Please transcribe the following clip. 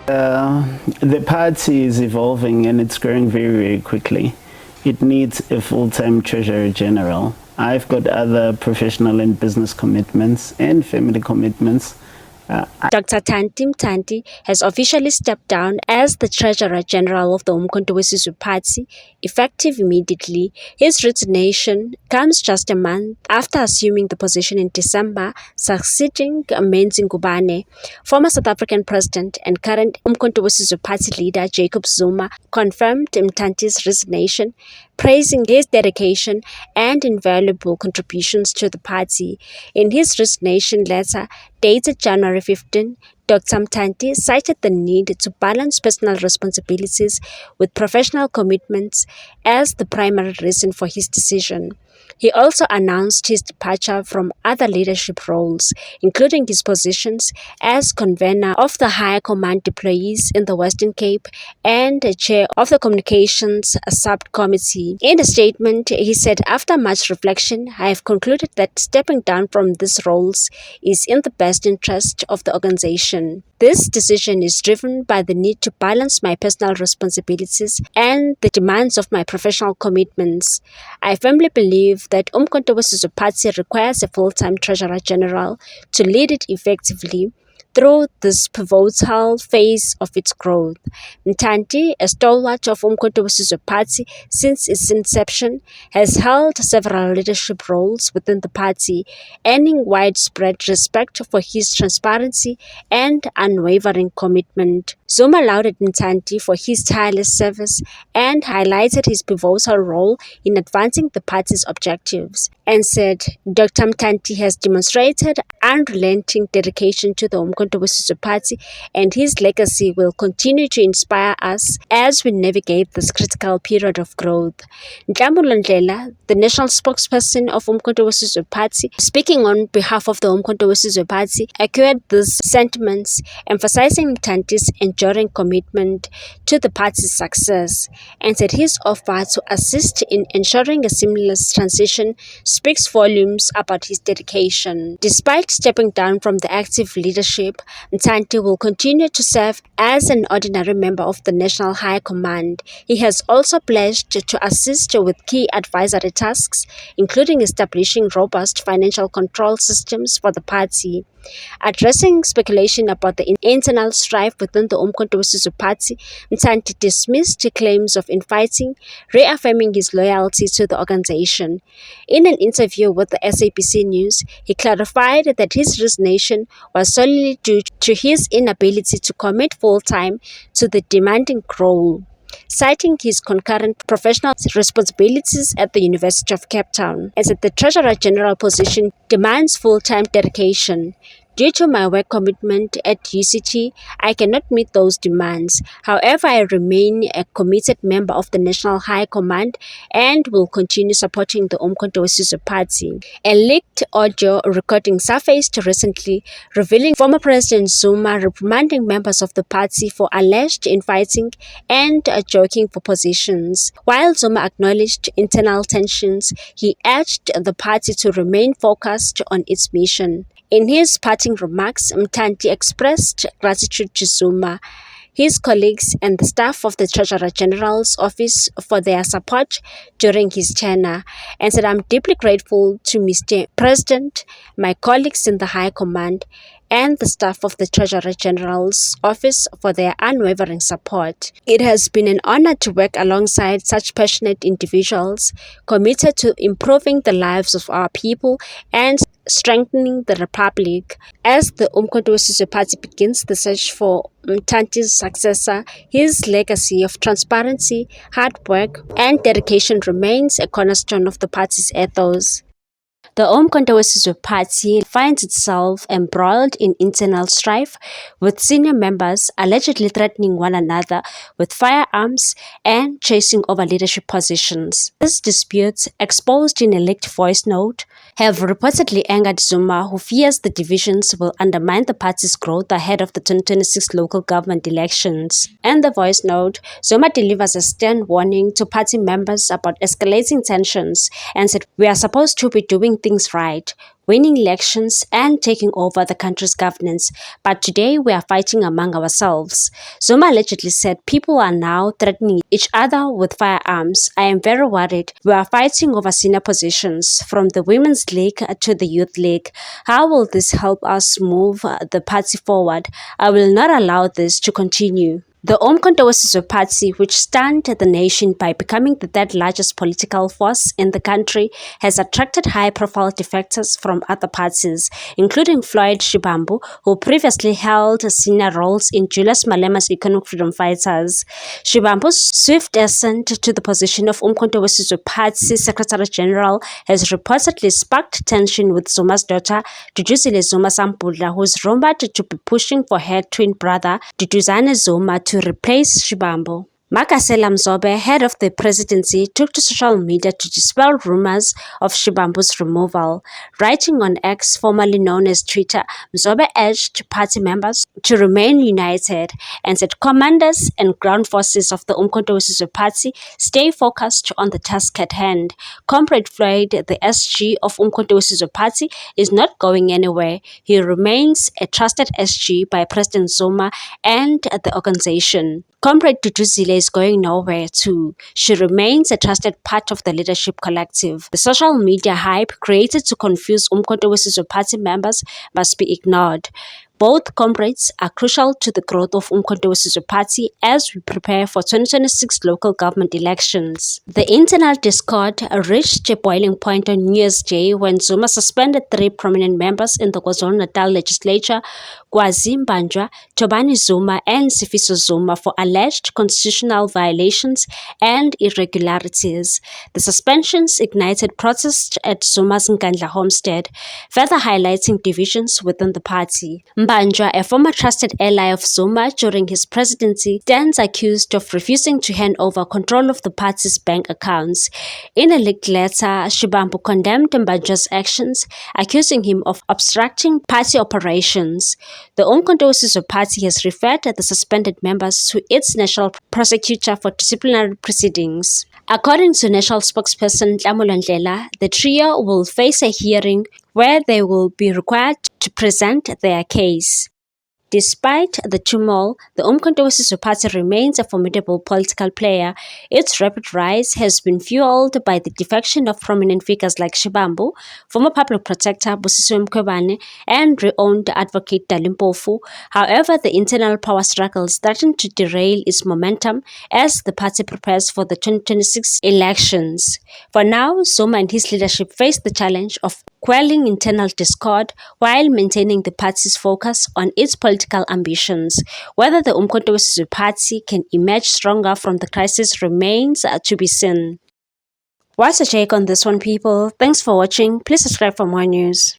The party is evolving and it's growing very, very quickly. It needs a full-time treasurer general. I've got other professional and business commitments and family commitments. Dr. Thanti Mthanti has officially stepped down as the Treasurer General of the Umkhonto weSizwe Party, effective immediately. His resignation comes just a month after assuming the position in December, succeeding Menzi Ngubane. Former South African President and current Umkhonto weSizwe Party leader Jacob Zuma confirmed Mthanti's resignation, praising his dedication and invaluable contributions to the party. In his resignation letter, dated January 15, Dr. Mthanti cited the need to balance personal responsibilities with professional commitments as the primary reason for his decision. He also announced his departure from other leadership roles, including his positions as convener of the High Command deployees in the Western Cape and chair of the Communications Subcommittee. In a statement, he said, "After much reflection, I have concluded that stepping down from these roles is in the best interest of the organization. This decision is driven by the need to balance my personal responsibilities and the demands of my professional commitments. I firmly believe that Umkhonto weSizwe Party requires a full-time Treasurer General to lead it effectively through this pivotal phase of its growth." Mthanti, a stalwart of Umkhonto weSizwe Party since its inception, has held several leadership roles within the party, earning widespread respect for his transparency and unwavering commitment. Zuma lauded Mthanti for his tireless service and highlighted his pivotal role in advancing the party's objectives, and said, "Dr. Mthanti has demonstrated unrelenting dedication to the Umkhonto weSizwe Party, and his legacy will continue to inspire us as we navigate this critical period of growth." Nhlambulo Ndlela, the national spokesperson of Umkhonto weSizwe Party, speaking on behalf of the Umkhonto weSizwe Party, echoed these sentiments, emphasizing Mthanti's enduring commitment to the party's success, and said his offer to assist in ensuring a seamless transition speaks volumes about his dedication. Despite stepping down from the active leadership, Mthanti will continue to serve as an ordinary member of the National High Command. He has also pledged to assist with key advisory tasks, including establishing robust financial control systems for the party. Addressing speculation about the internal strife within the Umkhonto weSizwe Party, Mthanti dismissed claims of infighting, reaffirming his loyalty to the organization. In an interview with the SABC News, he clarified that his resignation was solely due to his inability to commit full-time to the demanding role, citing his concurrent professional responsibilities at the University of Cape Town, as the Treasurer General position demands full-time dedication. "Due to my work commitment at UCT, I cannot meet those demands. However, I remain a committed member of the National High Command and will continue supporting the Umkhonto weSizwe Party." A leaked audio recording surfaced recently, revealing former President Zuma reprimanding members of the party for alleged infighting and joking for positions. While Zuma acknowledged internal tensions, he urged the party to remain focused on its mission. In his parting remarks, Mthanti expressed gratitude to Zuma, his colleagues, and the staff of the Treasurer General's office for their support during his tenure, and said, "I'm deeply grateful to Mr. President, my colleagues in the High Command, and the staff of the Treasurer General's office for their unwavering support. It has been an honor to work alongside such passionate individuals committed to improving the lives of our people and strengthening the Republic." As the Umkhonto weSizwe Party begins the search for Mthanti's successor, his legacy of transparency, hard work, and dedication remains a cornerstone of the party's ethos. The Umkhonto weSizwe Party finds itself embroiled in internal strife, with senior members allegedly threatening one another with firearms and chasing over leadership positions. These disputes, exposed in a leaked voice note, have reportedly angered Zuma, who fears the divisions will undermine the party's growth ahead of the 2026 local government elections. In the voice note, Zuma delivers a stern warning to party members about escalating tensions and said, "We are supposed to be doing things right. winning elections, and taking over the country's governance. But today we are fighting among ourselves. Zuma allegedly said people are now threatening each other with firearms. I am very worried. We are fighting over senior positions, from the Women's League to the Youth League. How will this help us move the party forward? I will not allow this to continue. The Umkhonto weSizwe Party, which stunned the nation by becoming the third largest political force in the country, has attracted high-profile defectors from other parties, including Floyd Shivambu, who previously held senior roles in Julius Malema's Economic Freedom Fighters. Shivambu's swift ascent to the position of Umkhonto weSizwe Party Secretary General has reportedly sparked tension with Zuma's daughter, Duduzile Zuma Sampudla, who is rumored to be pushing for her twin brother, Duduzane Zuma, to replace Shivambu. Makasela Mzobe, head of the presidency, took to social media to dispel rumors of Shivambu's removal. Writing on X, formerly known as Twitter, Mzobe urged party members to remain united and said commanders and ground forces of the Umkhonto weSizwe Party stay focused on the task at hand. Comrade Floyd, the SG of Umkhonto weSizwe Party, is not going anywhere. He remains a trusted SG by President Zuma and the organization. Comrade Duduzile is going nowhere too. She remains a trusted part of the leadership collective. The social media hype created to confuse Umkhonto weSizwe Party members must be ignored. Both comrades are crucial to the growth of Umkhonto weSizwe Party as we prepare for 2026 local government elections. The internal discord reached a boiling point on New Year's Day when Zuma suspended 3 prominent members in the KwaZulu-Natal legislature, Kwazi Mbanjwa, Tobani Zuma, and Sifiso Zuma, for alleged constitutional violations and irregularities. The suspensions ignited protests at Zuma's Nkandla homestead, further highlighting divisions within the party. Mbanjwa, a former trusted ally of Zuma during his presidency, stands accused of refusing to hand over control of the party's bank accounts. In a leaked letter, Shivambu condemned Mbanjwa's actions, accusing him of obstructing party operations. The Umkhonto weSizwe Party has referred the suspended members to its national prosecutor for disciplinary proceedings. According to national spokesperson Nhlamulo Ndlela, the trio will face a hearing where they will be required to present their case. Despite the turmoil, the Umkhonto weSizwe Party remains a formidable political player. Its rapid rise has been fueled by the defection of prominent figures like Shivambu, former public protector Busisiwe Mkhwebane, and re-owned advocate Dali Mpofu. However, the internal power struggles threaten to derail its momentum as the party prepares for the 2026 elections. For now, Zuma and his leadership face the challenge of quelling internal discord while maintaining the party's focus on its political ambitions. Whether the Umkhonto weSizwe Party can emerge stronger from the crisis remains to be seen. What's your take on this one, people? Thanks for watching. Please subscribe for more news.